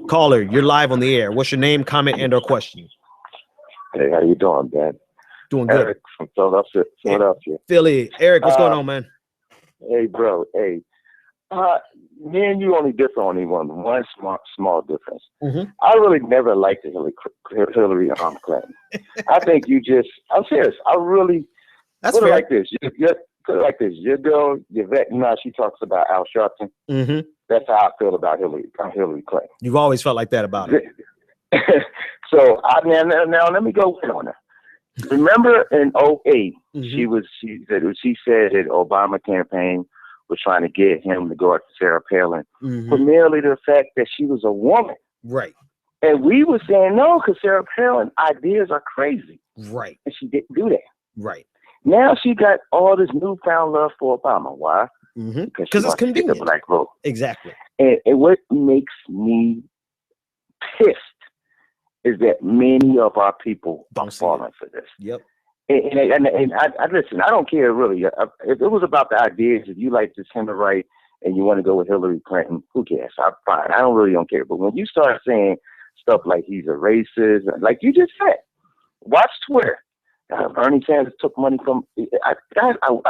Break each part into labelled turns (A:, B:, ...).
A: Caller, you're live on the air. What's your name, comment, and or question?
B: Hey, how you doing, man?
A: Doing good.
B: Eric from Philadelphia.
A: Philly. Eric, what's going on, man?
B: Hey, bro. Hey, me and you only differ on one small difference.
A: Mm-hmm.
B: I really never liked Hillary Clinton. I think I'm serious. I really
A: That's
B: put
A: fair.
B: it like this. Put it like this. Your girl, Yvette, she talks about Al Sharpton.
A: Mm-hmm.
B: That's how I feel about Hillary Clinton.
A: You've always felt like that about it.
B: So now let me go in on her. Remember in 2008,
A: Mm-hmm.
B: she said that Obama campaign was trying to get him to go after Sarah Palin for merely the fact that she was a woman.
A: Right.
B: And we were saying no, because Sarah Palin ideas are crazy.
A: Right.
B: And she didn't do that.
A: Right.
B: Now she got all this newfound love for Obama. Why?
A: Mm-hmm.
B: Because
A: it's convenient.
B: The black vote.
A: Exactly.
B: And what makes me pissed is that many of our people are falling for this.
A: Yep.
B: And I listen, I don't care really. If it was about the ideas, if you like the center right and you want to go with Hillary Clinton, who cares? I'm fine. I don't care. But when you start saying stuff like he's a racist, like you just said, watch Twitter. Bernie Sanders took money from. I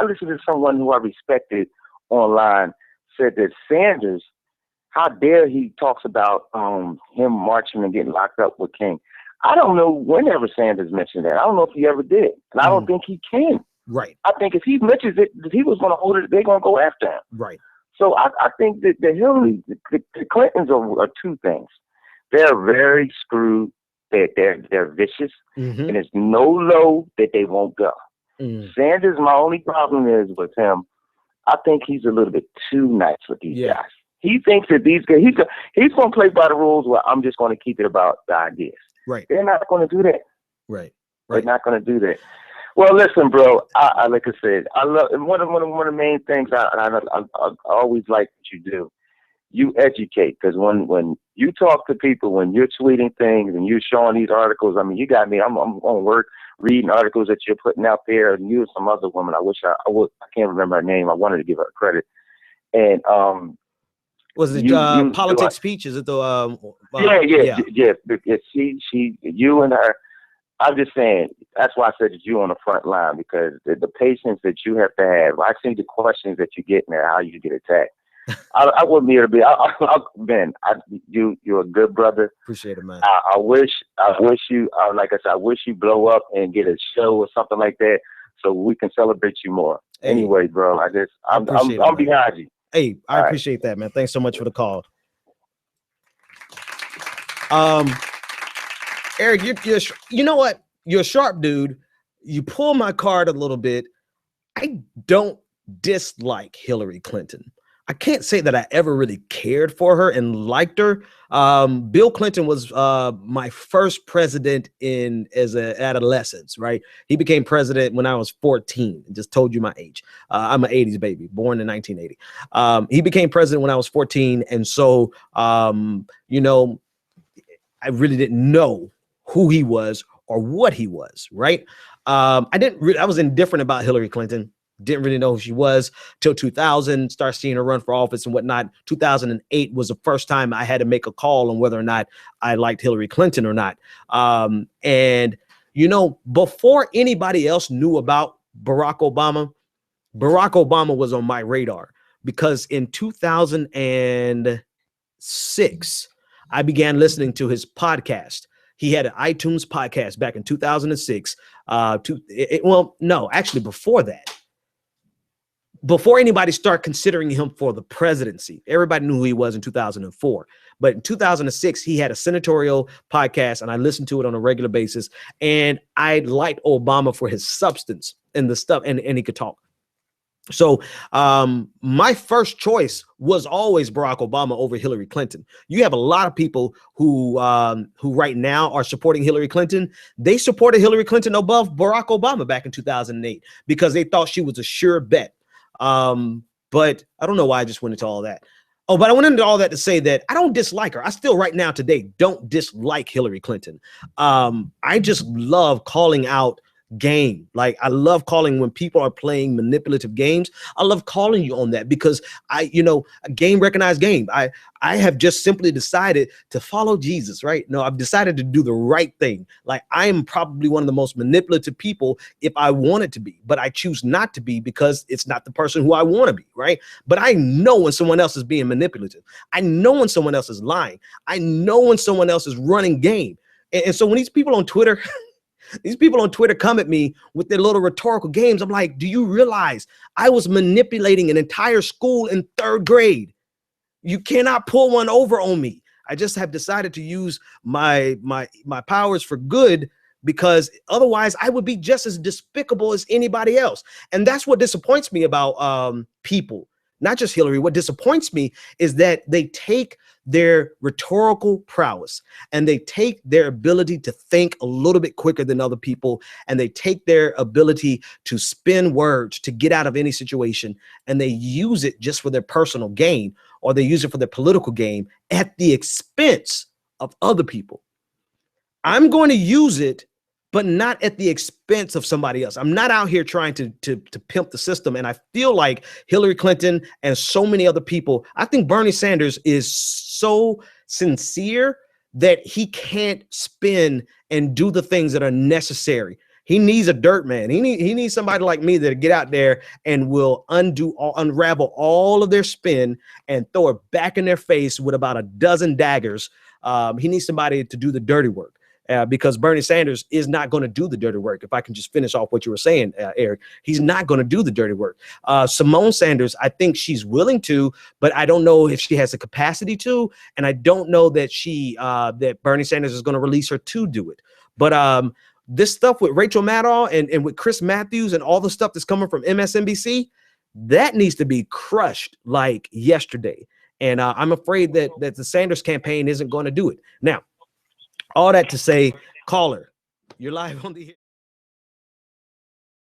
B: listened to someone who I respected online said that Sanders, how dare he talks about him marching and getting locked up with King. I don't know whenever Sanders mentioned that. I don't know if he ever did. And I don't think he can.
A: Right.
B: I think if he mentions it, if he was going to hold it, they're going to go after him.
A: Right.
B: So I think that the Clintons are two things. They're very screwed. They're vicious.
A: Mm-hmm.
B: And there's no low that they won't go.
A: Mm.
B: Sanders, my only problem is with him, I think he's a little bit too nice with these guys. He thinks that these guys, he's going to play by the rules where I'm just going to keep it about the ideas.
A: Right.
B: They're not going to do that.
A: Right.
B: They're not going to do that. Well, listen, bro. I like I said, I love one of the main things I always like that you do. You educate, because when you talk to people, when you're tweeting things and you're showing these articles, I mean, you got me. I'm on work reading articles that you're putting out there, and you and some other woman. I wish I would. I can't remember her name. I wanted to give her credit. And
A: was it politics speech? Is it the
B: yeah. She, you and her. I'm just saying, that's why I said that you on the front line, because the patience that you have to have. I see the questions that you get in there, how you get attacked. I wouldn't be able to be. Ben, you're a good brother.
A: Appreciate it, man.
B: I wish you, like I said, I wish you blow up and get a show or something like that, so we can celebrate you more. Hey, anyway, bro, I'm behind you.
A: Hey, I appreciate that, man. Thanks so much for the call. Eric, you know what? You're a sharp dude. You pull my card a little bit. I don't dislike Hillary Clinton. I can't say that I ever really cared for her and liked her. Bill Clinton was my first president as an adolescence, right? He became president when I was 14. Just told you my age. I'm an 80s baby, born in 1980. He became president when I was 14. And so, you know, I really didn't know who he was or what he was, right? I was indifferent about Hillary Clinton. Didn't really know who she was till 2000, start seeing her run for office and whatnot. 2008 was the first time I had to make a call on whether or not I liked Hillary Clinton or not. And, you know, before anybody else knew about Barack Obama was on my radar, because in 2006, I began listening to his podcast. He had an iTunes podcast back in 2006. Before that. Before anybody started considering him for the presidency, everybody knew who he was in 2004. But in 2006, he had a senatorial podcast, and I listened to it on a regular basis. And I liked Obama for his substance and the stuff, and he could talk. So my first choice was always Barack Obama over Hillary Clinton. You have a lot of people who right now are supporting Hillary Clinton. They supported Hillary Clinton above Barack Obama back in 2008 because they thought she was a sure bet. But I don't know why I just went into all that. Oh, but I went into all that to say that I don't dislike her. I still right now today don't dislike Hillary Clinton. I just love calling out game. Like, I love calling when people are playing manipulative games. I love calling you on that because a game recognized game. I have just simply decided to follow Jesus, right? No, I've decided to do the right thing. Like, I am probably one of the most manipulative people if I wanted to be, but I choose not to be because it's not the person who I want to be, right? But I know when someone else is being manipulative. I know when someone else is lying. I know when someone else is running game. And so when these people on Twitter, these people on Twitter come at me with their little rhetorical games, I'm like, do you realize I was manipulating an entire school in 3rd grade? You cannot pull one over on me. I just have decided to use my powers for good, because otherwise I would be just as despicable as anybody else. And that's what disappoints me about people, not just Hillary. What disappoints me is that they take their rhetorical prowess and they take their ability to think a little bit quicker than other people, and they take their ability to spin words to get out of any situation, and they use it just for their personal gain, or they use it for their political gain at the expense of other people. I'm going to use it, but not at the expense of somebody else. I'm not out here trying to pimp the system. And I feel like Hillary Clinton and so many other people, I think Bernie Sanders is so sincere that he can't spin and do the things that are necessary. He needs a dirt man. He needs somebody like me that get out there and will unravel all of their spin and throw it back in their face with about a dozen daggers. He needs somebody to do the dirty work. Because Bernie Sanders is not going to do the dirty work. If I can just finish off what you were saying, Eric, he's not going to do the dirty work. Simone Sanders, I think she's willing to, but I don't know if she has the capacity to, and I don't know that that Bernie Sanders is going to release her to do it. But this stuff with Rachel Maddow and with Chris Matthews and all the stuff that's coming from MSNBC, that needs to be crushed like yesterday. And I'm afraid that the Sanders campaign isn't going to do it. Now, all that to say, caller, you're live on the